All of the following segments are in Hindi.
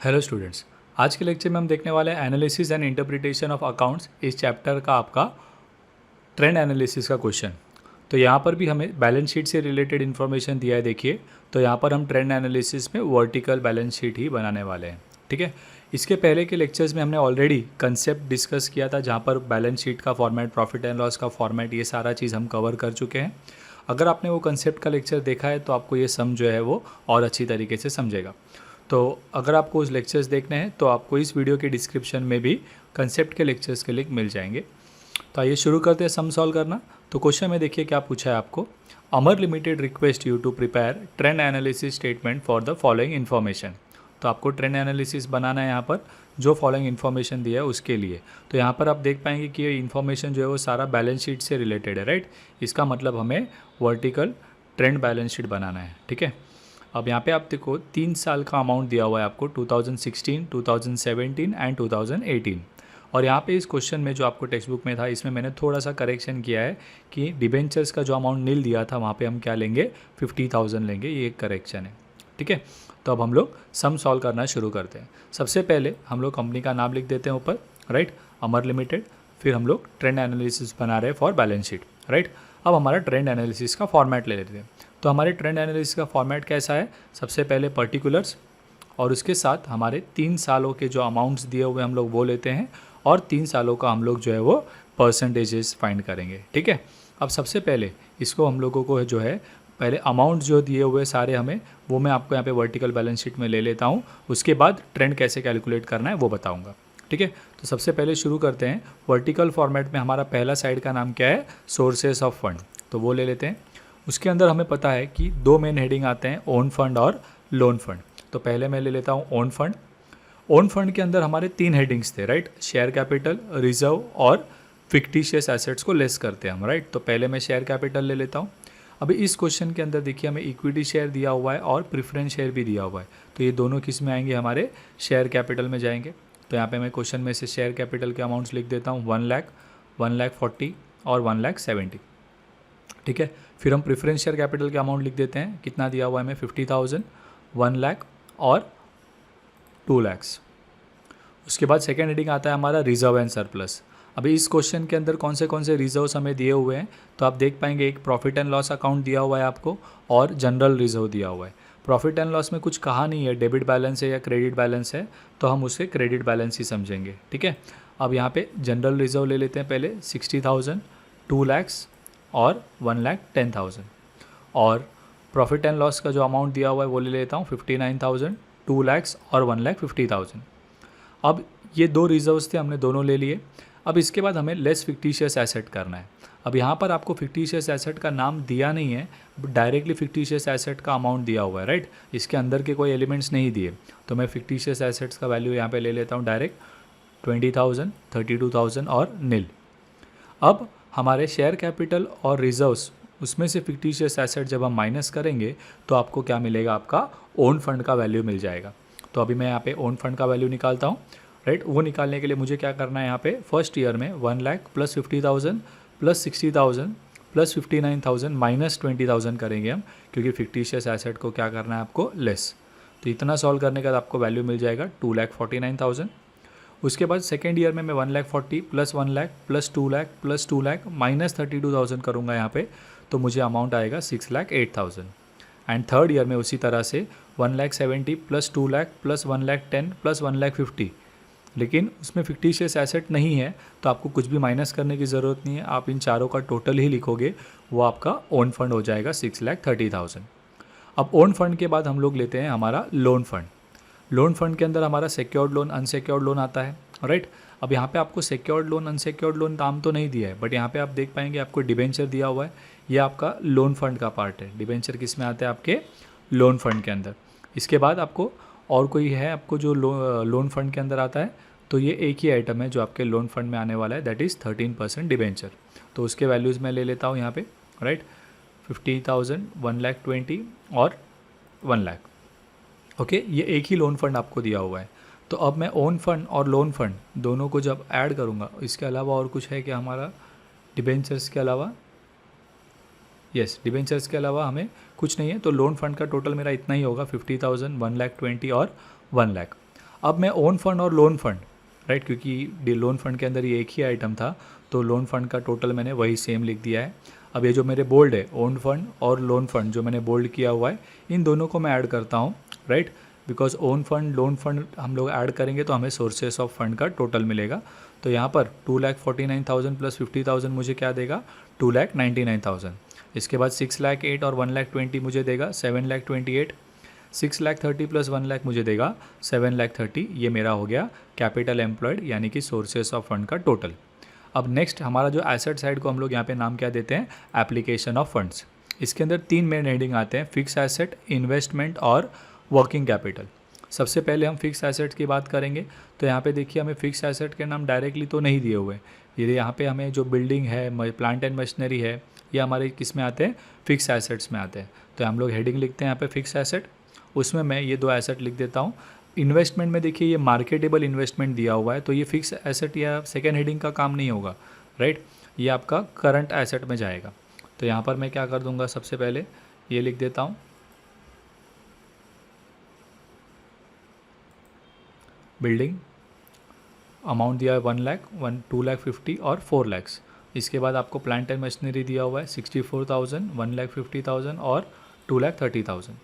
हेलो स्टूडेंट्स, आज के लेक्चर में हम देखने वाले हैं analysis and interpretation of accounts. इस चैप्टर का आपका ट्रेंड एनालिसिस का क्वेश्चन। तो यहाँ पर भी हमें बैलेंस शीट से रिलेटेड इन्फॉर्मेशन दिया है। देखिए, तो यहाँ पर हम ट्रेंड एनालिसिस में वर्टिकल बैलेंस शीट ही बनाने वाले हैं। ठीक है, इसके पहले के लेक्चर्स में हमने ऑलरेडी कंसेप्ट डिस्कस किया था, जहाँ पर बैलेंस शीट का फॉर्मेट, प्रॉफिट एंड लॉस का फॉर्मेट, ये सारा चीज़ हम कवर कर चुके हैं। अगर आपने वो कंसेप्ट का लेक्चर देखा है तो आपको ये सम जो है वो और अच्छी तरीके से समझेगा। तो अगर आपको उस लेक्चर्स देखने हैं तो आपको इस वीडियो के डिस्क्रिप्शन में भी कंसेप्ट के लेक्चर्स के लिंक मिल जाएंगे। तो आइए शुरू करते हैं सम सॉल्व करना। तो क्वेश्चन में देखिए क्या पूछा है आपको। Amar limited request you to prepare trend analysis statement for the following information. तो आपको ट्रेंड एनालिसिस बनाना है यहाँ पर, जो फॉलोइंग इन्फॉर्मेशन दिया है उसके लिए। तो यहाँ पर आप देख पाएंगे कि ये इन्फॉर्मेशन जो है वो सारा बैलेंस शीट से रिलेटेड है, राइट। इसका मतलब हमें वर्टिकल ट्रेंड बैलेंस शीट बनाना है। ठीक है, अब यहाँ पे आप देखो 3 साल का अमाउंट दिया हुआ है आपको, 2016, 2017 एंड 2018। और यहाँ पे इस क्वेश्चन में जो आपको टेक्स्ट बुक में था, इसमें मैंने थोड़ा सा करेक्शन किया है कि डिबेंचर्स का जो अमाउंट नील दिया था वहाँ पे हम क्या लेंगे, 50,000 लेंगे। ये एक करेक्शन है। ठीक है, तो अब हम लोग सम सॉल्व करना शुरू करते हैं। सबसे पहले हम लोग कंपनी का नाम लिख देते हैं ऊपर, राइट, अमर लिमिटेड। फिर हम लोग ट्रेंड एनालिसिस बना रहे हैं फॉर बैलेंस शीट, राइट। अब हमारा ट्रेंड एनालिसिस का फॉर्मेट ले लेते हैं। तो हमारे ट्रेंड एनालिसिस का फॉर्मेट कैसा है, सबसे पहले पर्टिकुलर्स और उसके साथ हमारे 3 सालों के जो अमाउंट्स दिए हुए हम लोग वो लेते हैं, और 3 सालों का हम लोग जो है वो परसेंटेजेस फाइंड करेंगे। ठीक है, अब सबसे पहले इसको हम लोगों को जो है पहले अमाउंट जो दिए हुए सारे हमें, वो मैं आपको यहाँ पे वर्टिकल बैलेंस शीट में ले लेता हूँ। उसके बाद ट्रेंड कैसे कैलकुलेट करना है वो बताऊँगा। ठीक है, तो सबसे पहले शुरू करते हैं। वर्टिकल फॉर्मेट में हमारा पहला साइड का नाम क्या है, सोर्सेस ऑफ फंड, तो वो ले लेते हैं। उसके अंदर हमें पता है कि 2 मेन हेडिंग आते हैं, ओन फंड और लोन फंड। तो पहले मैं ले लेता हूँ ओन फंड। ओन फंड के अंदर हमारे 3 हेडिंग्स थे, राइट, शेयर कैपिटल, रिजर्व और फिक्टिशियस एसेट्स को लेस करते हैं हम, राइट। तो पहले मैं शेयर कैपिटल ले लेता हूँ। अभी इस क्वेश्चन के अंदर देखिए हमें इक्विटी शेयर दिया हुआ है और प्रेफरेंस शेयर भी दिया हुआ है। तो ये दोनों किस में आएंगे, हमारे शेयर कैपिटल में जाएंगे। तो यहाँ पे मैं क्वेश्चन में से शेयर कैपिटल के अमाउंट्स लिख देता हूँ, 1 लाख, 1,40,000 और 1,70,000। ठीक है, फिर हम प्रेफरेंस शेयर कैपिटल के अमाउंट लिख देते हैं, कितना दिया हुआ है हमें, 50,000, 1 लाख और 2 लाख। उसके बाद सेकेंड हेडिंग आता है हमारा रिजर्व एंड सरप्लस। अभी इस क्वेश्चन के अंदर कौन से रिजर्व्स हमें दिए हुए हैं, तो आप देख पाएंगे एक प्रॉफिट एंड लॉस अकाउंट दिया हुआ है आपको, और जनरल रिजर्व दिया हुआ है। प्रॉफिट एंड लॉस में कुछ कहा नहीं है, डेबिट बैलेंस है या क्रेडिट बैलेंस है, तो हम उसे क्रेडिट बैलेंस ही समझेंगे। ठीक है, अब यहाँ पे जनरल रिजर्व ले लेते हैं पहले, 60,000, 2 लैक्स और 1,10,000। और प्रॉफिट एंड लॉस का जो अमाउंट दिया हुआ है वो ले लेता हूँ, 59,000, 2 लैक्स और 1,50,000। अब ये 2 रिजर्व्स थे, हमने दोनों ले लिए। अब इसके बाद हमें लेस फिक्टिशियस एसेट करना है। अब यहाँ पर आपको फिक्टिशियस एसेट का नाम दिया नहीं है, डायरेक्टली फिक्टिशियस एसेट का अमाउंट दिया हुआ है, राइट। इसके अंदर के कोई एलिमेंट्स नहीं दिए, तो मैं फिक्टिशियस एसेट्स का वैल्यू यहाँ पे ले लेता हूँ डायरेक्ट, 20,000, 32,000 और नील। अब हमारे शेयर कैपिटल और रिजर्व्स, उसमें से फिक्टिशियस एसेट जब हम माइनस करेंगे तो आपको क्या मिलेगा, आपका ओन फंड का वैल्यू मिल जाएगा। तो अभी मैं यहाँ पे ओन फंड का वैल्यू निकालता हूँ, राइट। वो निकालने के लिए मुझे क्या करना है, यहाँ पे फर्स्ट ईयर में 1 lakh plus 50,000 plus 60,000 plus 59,000 minus 20,000 करेंगे हम, क्योंकि फिक्टिशियस एसेट को क्या करना है आपको, लेस। तो इतना सॉल्व करने के बाद आपको वैल्यू मिल जाएगा 2,49,000। उसके बाद सेकेंड ईयर में मैं 1,40,000 plus 1 lakh plus 2 lakh plus 2 lakh minus 32,000 करूँगा यहाँ पे, तो मुझे अमाउंट आएगा 6,08,000। एंड थर्ड ईयर में उसी तरह से 1,70,000 प्लस 2 लाख प्लस 1,10,000 प्लस 1,50,000। लेकिन उसमें फिक्टिशियस एसेट नहीं है, तो आपको कुछ भी माइनस करने की ज़रूरत नहीं है, आप इन चारों का टोटल ही लिखोगे, वो आपका ओन फंड हो जाएगा 6,30,000। अब ओन फंड के बाद हम लोग लेते हैं हमारा लोन फंड। लोन फंड के अंदर हमारा सिक्योर्ड लोन, अनसिक्योर्ड लोन आता है, राइट। अब यहाँ पे आपको सिक्योर्ड लोन, अनसिक्योर्ड लोन नाम तो नहीं दिया है, बट यहाँ पे आप देख पाएंगे आपको डिबेंचर दिया हुआ है, ये आपका लोन फंड का पार्ट है। डिबेंचर किस में आते हैं, आपके लोन फंड के अंदर। इसके बाद आपको और कोई है आपको जो लोन फंड के अंदर आता है, तो ये एक ही आइटम है जो आपके लोन फंड में आने वाला है, दैट इज़ 13% डिबेंचर। तो उसके वैल्यूज़ मैं ले लेता हूँ यहाँ पे, राइट, 50,000, 1,20,000 और 1 लाख। ओके, ये एक ही लोन फंड आपको दिया हुआ है। तो अब मैं ओन फंड और लोन फंड दोनों को जब ऐड करूँगा, इसके अलावा और कुछ है क्या हमारा, डिबेंचर्स के अलावा, यस, डिबेंचर्स के अलावा हमें कुछ नहीं है। तो लोन फंड का टोटल मेरा इतना ही होगा, 50,000, 1,20,000 और 1 लाख। अब मैं ओन फंड और लोन फंड, राइट, क्योंकि लोन फंड के अंदर ये एक ही आइटम था तो लोन फंड का टोटल मैंने वही सेम लिख दिया है। अब ये जो मेरे बोल्ड है ओन फंड और लोन फंड जो मैंने बोल्ड किया हुआ है, इन दोनों को मैं ऐड करता हूँ, right, because own fund loan fund हम लोग ऐड करेंगे तो हमें सोर्सेस ऑफ फंड का टोटल मिलेगा। तो यहाँ पर 2,49,000 प्लस 50,000 मुझे क्या देगा, 2,99,000। इसके बाद 6,08,000 और 1,20,000 मुझे देगा 7,28,000। 6,30,000 प्लस 1,00,000 मुझे देगा 7,30,000। ये मेरा हो गया कैपिटल एम्प्लॉयड यानी कि सोर्सेस ऑफ फंड का टोटल। अब नेक्स्ट हमारा जो एसेट साइड को हम लोग यहाँ पे नाम क्या देते हैं, एप्लीकेशन ऑफ फंड्स। इसके अंदर 3 मेन हेडिंग आते हैं, फिक्स एसेट, इन्वेस्टमेंट और वर्किंग कैपिटल। सबसे पहले हम फिक्स एसेट्स की बात करेंगे। तो यहाँ पे देखिए हमें फिक्स एसेट के नाम डायरेक्टली तो नहीं दिए हुए, ये यहाँ पे हमें जो बिल्डिंग है, प्लांट एंड मशीनरी है, ये हमारे किस में आते हैं, फिक्स एसेट्स में आते हैं। तो हम लोग हेडिंग लिखते हैं यहाँ पे फिक्स एसेट, उसमें मैं ये 2 एसेट लिख देता हूँ। इन्वेस्टमेंट में देखिए ये मार्केटेबल इन्वेस्टमेंट दिया हुआ है तो ये फिक्स एसेट या सेकेंड हेडिंग का काम नहीं होगा, राइट, ये आपका करंट एसेट में जाएगा। तो यहाँ पर मैं क्या कर दूंगा, सबसे पहले ये लिख देता हूँ बिल्डिंग, अमाउंट दिया है 1,00,000, 2,50,000 और 4,00,000। इसके बाद आपको प्लांट एंड मशीनरी दिया हुआ है 64,000, 1,50,000 और 2,30,000।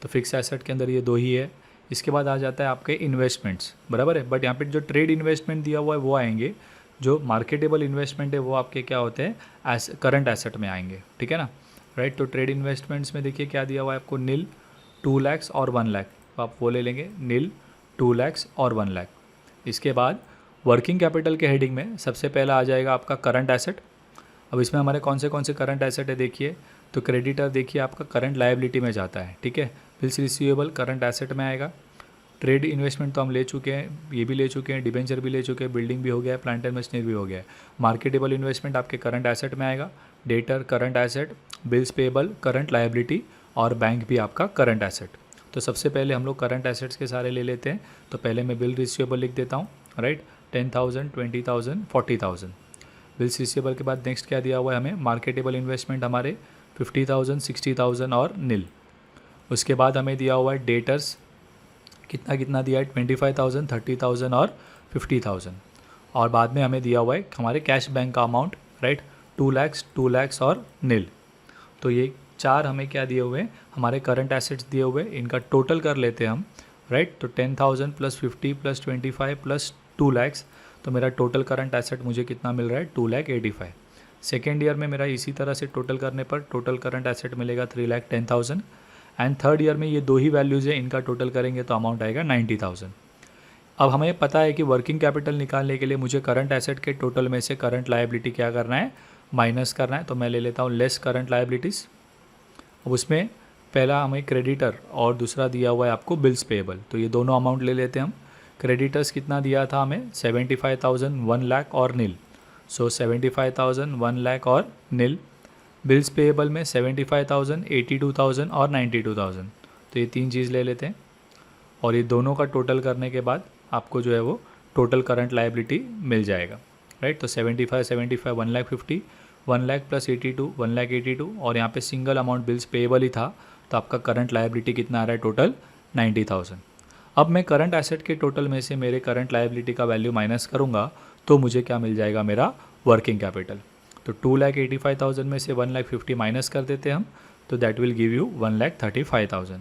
तो फिक्स एसेट के अंदर ये 2 ही है। इसके बाद आ जाता है आपके इन्वेस्टमेंट्स, बराबर है, बट यहाँ पे जो ट्रेड इन्वेस्टमेंट दिया हुआ है वो आएंगे, जो मार्केटेबल इन्वेस्टमेंट है वो आपके क्या होते हैं, करंट एसेट में आएंगे, ठीक है ना, राइट। तो ट्रेड इन्वेस्टमेंट्स में देखिए क्या दिया हुआ है आपको, नील, 2,00,000 और 1,00,000, तो आप वो ले लेंगे, नील, 2,00,000 और 1,00,000। इसके बाद वर्किंग कैपिटल के हेडिंग में सबसे पहला आ जाएगा आपका करंट एसेट। अब इसमें हमारे कौन से करंट एसेट है देखिए, तो क्रेडिटर देखिए आपका करंट लायबिलिटी में जाता है, ठीक है, बिल्स रिसीवेबल करंट एसेट में आएगा। ट्रेड इन्वेस्टमेंट तो हम ले चुके हैं, ये भी ले चुके हैं, डिबेंचर भी ले चुके हैं, बिल्डिंग भी हो गया है, प्लांट एंड मशीनरी भी हो गया है। मार्केटेबल इन्वेस्टमेंट आपके करंट एसेट में आएगा, debtor current asset, bills payable current liability और बैंक भी आपका करंट एसेट। तो सबसे पहले हम लोग करंट एसेट्स के सारे ले लेते हैं। तो पहले मैं बिल रिसीवेबल लिख देता हूँ, राइट, 10,000, 20,000, 40,000। बिल्स रिसीवेबल के बाद नेक्स्ट क्या दिया हुआ है हमें, मार्केटेबल इन्वेस्टमेंट हमारे 50,000, 60,000 और नील। उसके बाद हमें दिया हुआ है डेटर्स, कितना दिया है, 25,000, 30,000 और 50,000। और बाद में हमें दिया हुआ है हमारे कैश बैंक का अमाउंट, राइट, 2,00,000, 2,00,000 और नील। तो ये 4 हमें क्या दिए हुए हैं, हमारे करंट एसेट्स दिए हुए, इनका टोटल कर लेते हैं हम, राइट। तो 10,000 प्लस 50 प्लस 25 प्लस 2,00,000, तो मेरा टोटल करंट एसेट मुझे कितना मिल रहा है, 2,85,000। सेकेंड ईयर में मेरा इसी तरह से टोटल करने पर टोटल करंट एसेट मिलेगा 3,10,000। एंड थर्ड ईयर में ये 2 ही वैल्यूज़ है, इनका टोटल करेंगे तो अमाउंट आएगा 90,000। अब हमें पता है कि वर्किंग कैपिटल निकालने के लिए मुझे करंट एसेट के टोटल में से करंट लायबिलिटी क्या करना है, माइनस करना है। तो मैं ले लेता हूँ लेस करंट लायबिलिटीज़। अब उसमें पहला हमें क्रेडिटर और दूसरा दिया हुआ है आपको बिल्स पेएबल, तो ये दोनों अमाउंट ले लेते हैं हम। क्रेडिटर्स कितना दिया था हमें, 75,000, 1,00,000 और नील। सो 75,000, 1,00,000 और नील। बिल्स पेएबल में 75,000, 82,000 और 92,000, तो ये 3 चीज़ ले लेते हैं। और ये दोनों का टोटल करने के बाद आपको जो है वो टोटल करंट लायबिलिटी मिल जाएगा, राइट। तो 75, 1,50,000 1,00,000 प्लस 82, 1,82,000 और यहाँ पे सिंगल अमाउंट बिल्स पेएबल ही था, तो आपका करंट लायबिलिटी कितना आ रहा है, टोटल 90,000। अब मैं करंट एसेट के टोटल में से मेरे करंट लायबिलिटी का वैल्यू माइनस करूँगा तो मुझे क्या मिल जाएगा, मेरा वर्किंग कैपिटल। तो 2,85,000 में से 1,50,000 माइनस कर देते हैं हम, तो दैट विल गिव यू 1,35,000।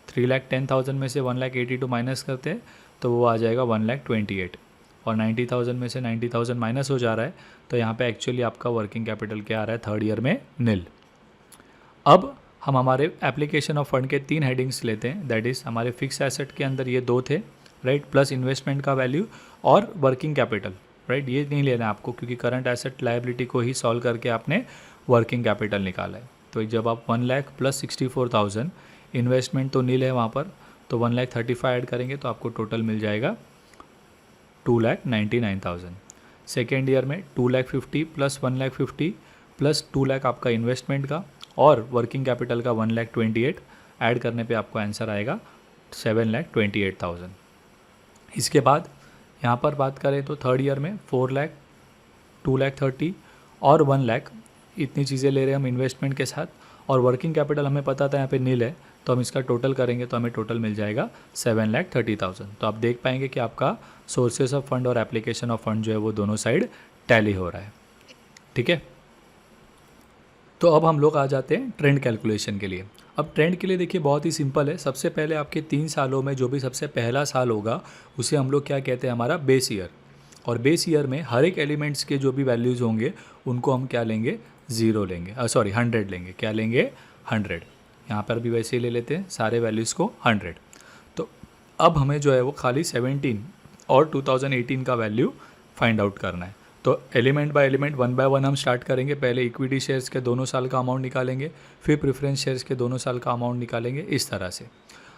3,10,000 में से 1,82,000 माइनस करते हैं तो वो आ जाएगा 1,28,000। और 90,000 में से 90,000 माइनस हो जा रहा है, तो यहाँ पे एक्चुअली आपका वर्किंग कैपिटल क्या आ रहा है, थर्ड ईयर में नील। अब हम हमारे एप्लीकेशन ऑफ फंड के 3 हेडिंग्स लेते हैं, दैट इज़ हमारे फिक्स एसेट के अंदर ये 2 थे, राइट, प्लस इन्वेस्टमेंट का वैल्यू और वर्किंग कैपिटल, राइट। ये नहीं लेना है आपको क्योंकि करंट एसेट लायबिलिटी को ही सॉल्व करके आपने वर्किंग कैपिटल निकाला है। तो जब आप 1,00,000 प्लस 64,000, इन्वेस्टमेंट तो नील है वहाँ पर, तो 1,35,000 ऐड करेंगे तो आपको टोटल मिल जाएगा 2,99,000। सेकेंड ईयर में 2,50,000 प्लस 1,50,000 प्लस 2,00,000 आपका इन्वेस्टमेंट का और वर्किंग कैपिटल का 1,28,000 ऐड करने पे आपको आंसर आएगा 7,28,000। इसके बाद यहाँ पर बात करें तो थर्ड ईयर में 4,00,000, 2,30,000 और 1,00,000 इतनी चीज़ें ले रहे हैं हम इन्वेस्टमेंट के साथ। और वर्किंग कैपिटल हमें पता था यहाँ पे नील है, तो हम इसका टोटल करेंगे तो हमें टोटल मिल जाएगा 7,30,000। तो आप देख पाएंगे कि आपका सोर्सेस ऑफ फंड और एप्लीकेशन ऑफ फंड जो है वो दोनों साइड टैली हो रहा है। ठीक है, तो अब हम लोग आ जाते हैं ट्रेंड कैलकुलेशन के लिए। अब ट्रेंड के लिए देखिए बहुत ही सिंपल है। सबसे पहले आपके 3 सालों में जो भी सबसे पहला साल होगा उसे हम लोग क्या कहते हैं, हमारा बेस ईयर। और बेस ईयर में हर एक एलिमेंट्स के जो भी वैल्यूज़ होंगे उनको हम क्या लेंगे, 0 लेंगे, 100 लेंगे। क्या लेंगे, 100। यहाँ पर भी वैसे ही ले लेते हैं सारे वैल्यूज़ को 100। तो अब हमें जो है वो खाली 17 और 2018 का वैल्यू फाइंड आउट करना है। तो एलिमेंट बाय एलिमेंट 1 बाय 1 हम स्टार्ट करेंगे। पहले इक्विटी शेयर्स के दोनों साल का अमाउंट निकालेंगे, फिर प्रेफरेंस शेयर्स के दोनों साल का अमाउंट निकालेंगे, इस तरह से।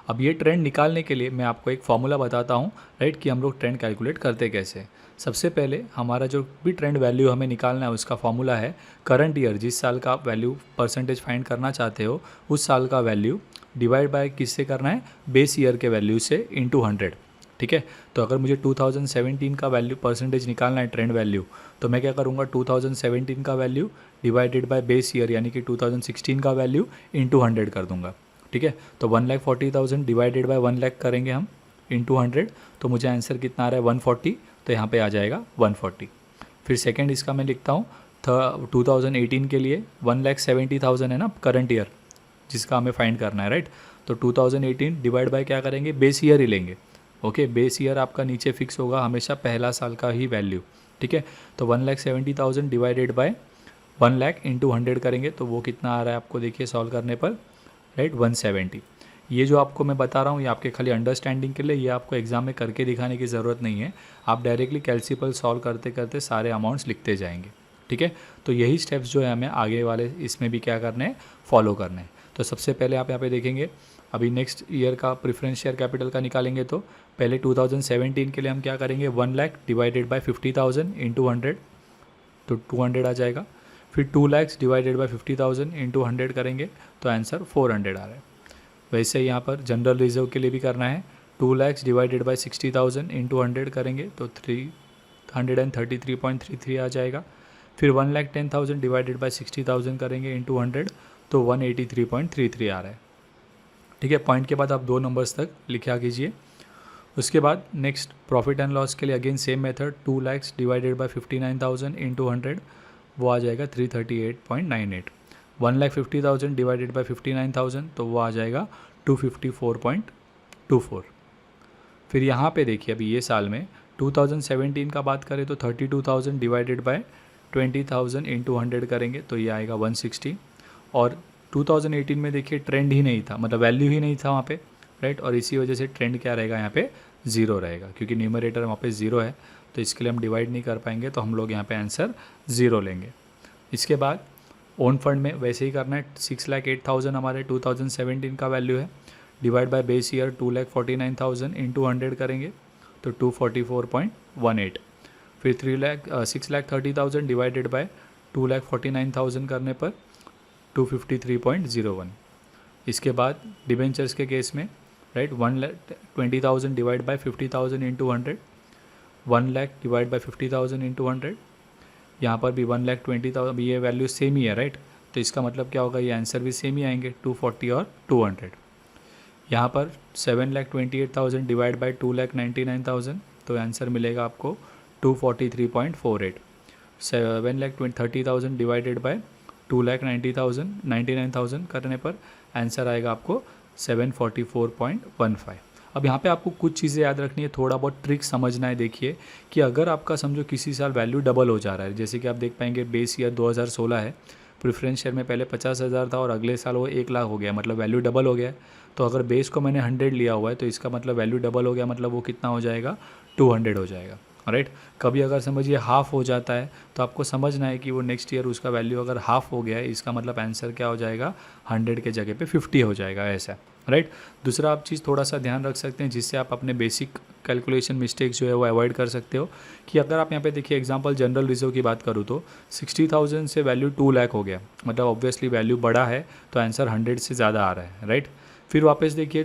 अब ये ट्रेंड निकालने के लिए मैं आपको एक फॉर्मूला बताता हूँ, राइट, कि हम लोग ट्रेंड कैलकुलेट करते कैसे हैं। सबसे पहले हमारा जो भी ट्रेंड वैल्यू हमें निकालना है उसका फॉर्मूला है करंट ईयर, जिस साल का आप वैल्यू परसेंटेज फाइंड करना चाहते हो उस साल का वैल्यू डिवाइड बाय किससे करना है, बेस ईयर के वैल्यू से इंटू 100। ठीक है, तो अगर मुझे 2017 का वैल्यू परसेंटेज निकालना है ट्रेंड वैल्यू, तो मैं क्या करूँगा, 2017 का value divided by base year यानी कि 2016 का वैल्यू इंटू 100 कर दूंगा। ठीक है, तो 1,40,000 डिवाइडेड बाय 1 लाख करेंगे हम इंटू 100, तो मुझे आंसर कितना आ रहा है, 140। तो यहाँ पे आ जाएगा 140। फिर सेकंड इसका मैं लिखता हूँ 2018 के लिए 1,70,000 है ना करंट ईयर जिसका हमें फाइंड करना है, राइट। तो 2018 डिवाइड बाय क्या करेंगे, बेस ईयर ही लेंगे। ओके, बेस ईयर आपका नीचे फिक्स होगा हमेशा पहला साल का ही वैल्यू। ठीक है, तो 1,70,000 डिवाइडेड बाय 1 लाख इंटू 100 करेंगे तो वो कितना आ रहा है आपको, देखिए सॉल्व करने पर, राइट, 170। ये जो आपको मैं बता रहा हूँ ये आपके खाली अंडरस्टैंडिंग के लिए, ये आपको एग्जाम में करके दिखाने की ज़रूरत नहीं है। आप डायरेक्टली कैल्सिपल सॉल्व करते करते सारे अमाउंट्स लिखते जाएंगे। ठीक है, तो यही स्टेप्स जो है हमें आगे वाले इसमें भी क्या करने हैं, फॉलो करने हैं। तो सबसे पहले आप यहाँ पे देखेंगे, अभी नेक्स्ट ईयर का प्रेफरेंस शेयर कैपिटल का निकालेंगे तो पहले 2017 के लिए हम क्या करेंगे, 1 लाख डिवाइडेड बाय 50,000 इंटू 100, तो 200 आ जाएगा। फिर 2 लाख डिवाइडेड बाय 50,000 इंटू 100 करेंगे तो आंसर 400 आ रहा है। वैसे यहाँ पर जनरल रिजर्व के लिए भी करना है, 2 लाख डिवाइडेड बाय 60,000 इंटू 100 करेंगे तो 333.33 आ जाएगा। फिर 1,10,000 डिवाइडेड बाय 60,000 करेंगे इंटू 100 तो 183.33 आ रहा है। ठीक है, पॉइंट के बाद आप 2 नंबर्स तक लिखा कीजिए। उसके बाद नेक्स्ट प्रॉफिट एंड लॉस के लिए again same method, 2 lakh divided by 59,000 into 100 वो आ जाएगा 338.98। 1,50,000 डिवाइडेड बाय 59,000 तो वो आ जाएगा 254.24। फिर यहाँ पे देखिए अभी ये साल में 2017 का बात करें तो 32,000 डिवाइडेड बाय 20,000 इंटू 100 करेंगे तो ये आएगा 160। और 2018 में देखिए ट्रेंड ही नहीं था, मतलब वैल्यू ही नहीं था वहाँ पे, राइट, और इसी वजह से ट्रेंड क्या रहेगा, यहाँ पे 0 रहेगा, क्योंकि न्यूमरेटर वहाँ पे 0 है तो इसके लिए हम डिवाइड नहीं कर पाएंगे, तो हम लोग यहाँ पे आंसर 0 लेंगे। इसके बाद ओन फंड में वैसे ही करना है, 6,08,000 हमारे 2017 का वैल्यू है, divide by base year 2,49,000 into 100 करेंगे तो 244.18। फिर 6,30,000 डिवाइडेड बाय 2,49,000 करने पर 253.01। इसके बाद डिबेंचर्स के केस में, right, 1,20,000 divide by 50,000 into 100, 1 lakh divide by 50,000 into 100, यहाँ पर भी 1,20,000, ये वैल्यू सेम ही है, राइट, तो इसका मतलब क्या होगा, ये आंसर भी सेम ही आएंगे 240 और 200। यहाँ पर 7,28,000 डिवाइड बाय 2,99,000 तो आंसर मिलेगा आपको 243.48। 7,30,000 डिवाइडेड बाय 2,99,000 करने पर आंसर आएगा आपको 744.15। अब यहाँ पे आपको कुछ चीज़ें याद रखनी है, थोड़ा बहुत ट्रिक समझना है। देखिए कि अगर आपका समझो किसी साल वैल्यू डबल हो जा रहा है, जैसे कि आप देख पाएंगे बेस ईयर 2016 है, प्रेफरेंस शेयर में पहले 50,000 था और अगले साल वो 1 लाख हो गया, मतलब वैल्यू डबल हो गया है। तो अगर बेस को मैंने 100 लिया हुआ है तो इसका मतलब वैल्यू डबल हो गया, मतलब वो कितना हो जाएगा, 200 हो जाएगा, राइट। कभी अगर समझिए हाफ़ हो जाता है तो आपको समझना है कि वो नेक्स्ट ईयर उसका वैल्यू अगर हाफ़ हो गया है, इसका मतलब आंसर क्या हो जाएगा, 100 के जगह पे 50 हो जाएगा, ऐसा, राइट। दूसरा आप चीज़ थोड़ा सा ध्यान रख सकते हैं जिससे आप अपने बेसिक कैलकुलेशन मिस्टेक्स जो है वो अवॉइड कर सकते हो, कि अगर आप यहाँ पे देखिए एग्जांपल जनरल रिजर्व की बात करूँ तो 60,000 से वैल्यू 2 लाख हो गया, मतलब ऑब्वियसली वैल्यू बड़ा है तो आंसर 100 से ज़्यादा आ रहा है, राइट। फिर वापस देखिए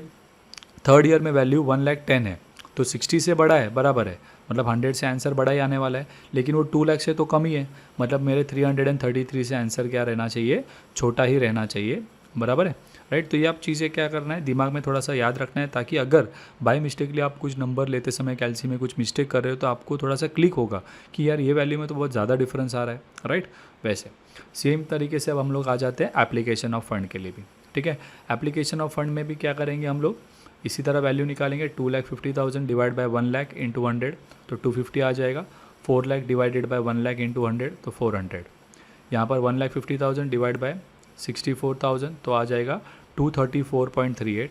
थर्ड ईयर में वैल्यू 1,10,000 है तो 60 से बड़ा है, बराबर है, मतलब 100 से आंसर बड़ा ही आने वाला है, लेकिन वो 2 लाख से तो कम ही है, मतलब मेरे 333 से आंसर क्या रहना चाहिए, छोटा ही रहना चाहिए, बराबर है। राइट। तो ये आप चीज़ें क्या करना है, दिमाग में थोड़ा सा याद रखना है, ताकि अगर बाय मिस्टेकली आप कुछ नंबर लेते समय कैलसी में कुछ मिस्टेक कर रहे हो तो आपको थोड़ा सा क्लिक होगा कि यार ये वैल्यू में तो बहुत ज़्यादा डिफरेंस आ रहा है, राइट। वैसे सेम तरीके से अब हम लोग आ जाते हैं एप्लीकेशन ऑफ फंड के लिए भी, ठीक है। एप्लीकेशन ऑफ फंड में भी क्या करेंगे हम लोग, इसी तरह वैल्यू निकालेंगे। 2,50,000 डिवाइड बाय 1 लाख इंटू 100 तो 250 आ जाएगा। 4 lakh divided by 1 lakh into 100 तो 400। यहाँ पर 1,50,000 डिवाइड बाय 64,000 तो आ जाएगा 234.38।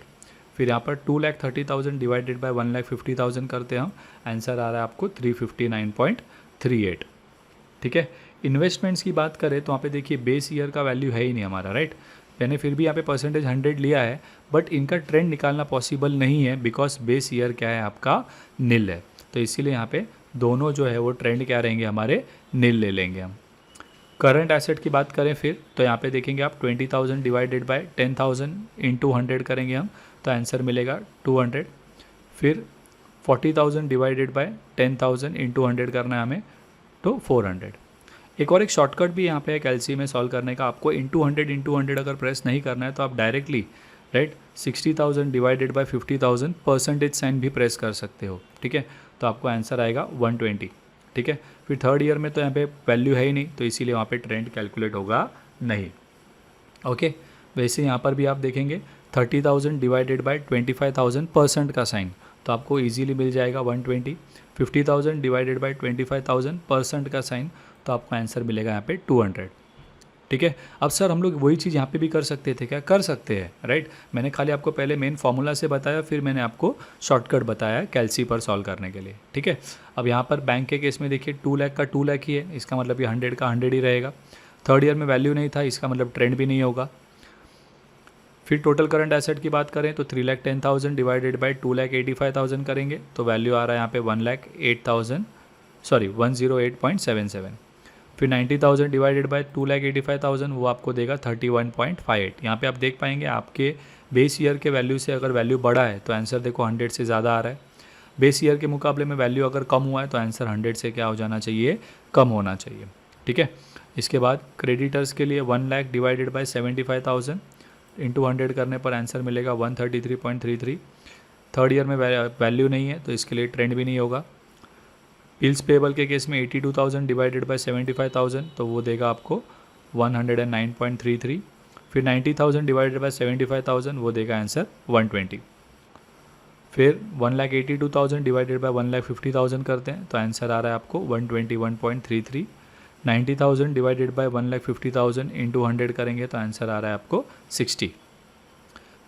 फिर यहाँ पर 2,30,000 डिवाइडेड बाय 1,50,000 करते हैं हम, आंसर आ रहा है आपको 359.38, ठीक है। इन्वेस्टमेंट्स की बात करें तो वहाँ पे देखिए बेस ईयर का वैल्यू है ही नहीं हमारा, राइट। मैंने फिर भी यहाँ पे परसेंटेज 100 लिया है, बट इनका ट्रेंड निकालना पॉसिबल नहीं है बिकॉज बेस ईयर क्या है आपका, नील है। तो इसीलिए यहाँ पे दोनों जो है वो ट्रेंड क्या रहेंगे हमारे, नील ले लेंगे हम। करंट एसेट की बात करें फिर तो यहाँ पे देखेंगे आप 20,000 डिवाइडेड बाय 10,000 इंटू 100 करेंगे हम तो आंसर मिलेगा 200। फिर 40,000 डिवाइडेड बाय 10,000 इंटू 100 करना है हमें तो 400। एक और एक शॉर्टकट भी यहाँ पे है कैलसी में सॉल्व करने का, आपको इंटू 100 अगर प्रेस नहीं करना है तो आप directly write 60,000 divided by 50,000 percentage sign भी प्रेस कर सकते हो, ठीक है। तो आपको आंसर आएगा 120, ठीक है। फिर थर्ड ईयर में तो यहाँ पे वैल्यू है ही नहीं तो इसीलिए वहाँ पे ट्रेंड कैलकुलेट होगा नहीं, ओके। वैसे यहाँ पर भी आप देखेंगे 30,000 डिवाइडेड बाय 25,000 परसेंट का साइन तो आपको इजीली मिल जाएगा 120। 50,000 डिवाइडेड बाय 25,000 परसेंट का साइन तो आपको आंसर मिलेगा यहाँ पे 200, ठीक है। अब सर हम लोग वही चीज़ यहाँ पे भी कर सकते थे क्या, कर सकते हैं, राइट। मैंने खाली आपको पहले मेन फार्मूला से बताया, फिर मैंने आपको शॉर्टकट बताया कैलसी पर सॉल्व करने के लिए, ठीक है। अब यहाँ पर बैंक के केस में देखिए 2 लाख का 2 लाख ही है, इसका मतलब ये 100 का 100 ही रहेगा। थर्ड ईयर में वैल्यू नहीं था, इसका मतलब ट्रेंड भी नहीं होगा। फिर टोटल करंट एसेट की बात करें तो 3,10,000 डिवाइडेड बाई 2,85,000 करेंगे तो वैल्यू आ रहा है यहाँ पे 108.77। फिर 90,000 डिवाइडेड बाय 2,85,000 वो आपको देगा 31.58। यहाँ पे आप देख पाएंगे आपके बेस ईयर के वैल्यू से अगर वैल्यू बढ़ा है तो आंसर देखो 100 से ज़्यादा आ रहा है। बेस ईयर के मुकाबले में वैल्यू अगर कम हुआ है तो आंसर 100 से क्या हो जाना चाहिए, कम होना चाहिए, ठीक है। इसके बाद क्रेडिटर्स के लिए 1 लाख डिवाइडेड बाय 75,000 इंटू 100 करने पर आंसर मिलेगा 133.33। थर्ड ईयर में वैल्यू नहीं है तो इसके लिए ट्रेंड भी नहीं होगा। बिल्स पेबल के केस में 82,000 डिवाइडेड बाय 75,000 तो वो देगा आपको 109.33। फिर 90,000 डिवाइडेड बाय 75,000 वो देगा आंसर 120। फिर 1,82,000 डिवाइडेड बाय 1,50,000 करते हैं तो आंसर आ रहा है आपको 121.33। 90,000 डिवाइडेड बाय 1,50,000 इंटू 100 करेंगे तो आंसर आ रहा है आपको 60।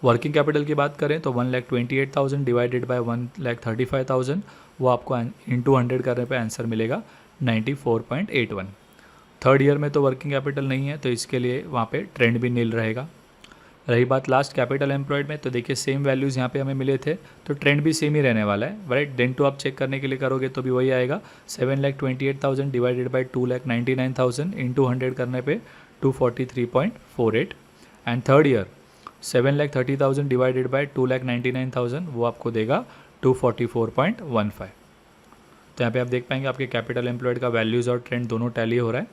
वर्किंग कैपिटल की बात करें तो 1,28,000 डिवाइडेड बाय 1,35,000 वो आपको इंटू 100 करने पे आंसर मिलेगा 94.81। थर्ड ईयर में तो वर्किंग कैपिटल नहीं है तो इसके लिए वहाँ पे ट्रेंड भी नील रहेगा। रही बात लास्ट कैपिटल एम्प्लॉयड में तो देखिए सेम वैल्यूज़ यहाँ पे हमें मिले थे तो ट्रेंड भी सेम ही रहने वाला है, राइट। देन टू आप चेक करने के लिए करोगे तो भी वही आएगा। 7,28,000 डिवाइडेड बाई 2,99,000 इंटू 100 करने पे 243.48। And third year 7,30,000 divided by 2,99,000 वो आपको देगा 244.15। तो यहाँ पे आप देख पाएंगे आपके कैपिटल एम्प्लॉयड का वैल्यूज़ और ट्रेंड दोनों टैली हो रहा है।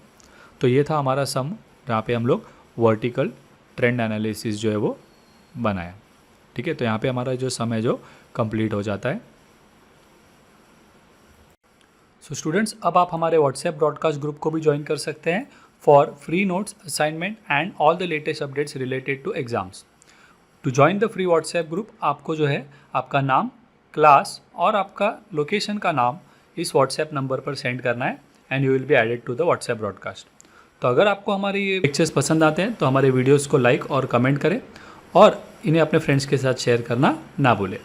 तो ये था हमारा सम जहाँ पे हम लोग वर्टिकल ट्रेंड एनालिसिस जो है वो बनाया, ठीक है। तो यहाँ पे हमारा जो सम है जो कंप्लीट हो जाता है। सो स्टूडेंट्स अब आप हमारे व्हाट्सएप ब्रॉडकास्ट ग्रुप को भी ज्वाइन कर सकते हैं for free notes, assignment and all the latest updates related to exams. To join the free WhatsApp group आपको जो है आपका नाम, क्लास और आपका लोकेशन का नाम इस व्हाट्सएप नंबर पर सेंड करना है and you will be added to the WhatsApp broadcast. तो अगर आपको हमारे ये लेक्चर्स पसंद आते हैं तो हमारे वीडियोस को लाइक और कमेंट करें और इन्हें अपने फ्रेंड्स के साथ शेयर करना ना भूलें।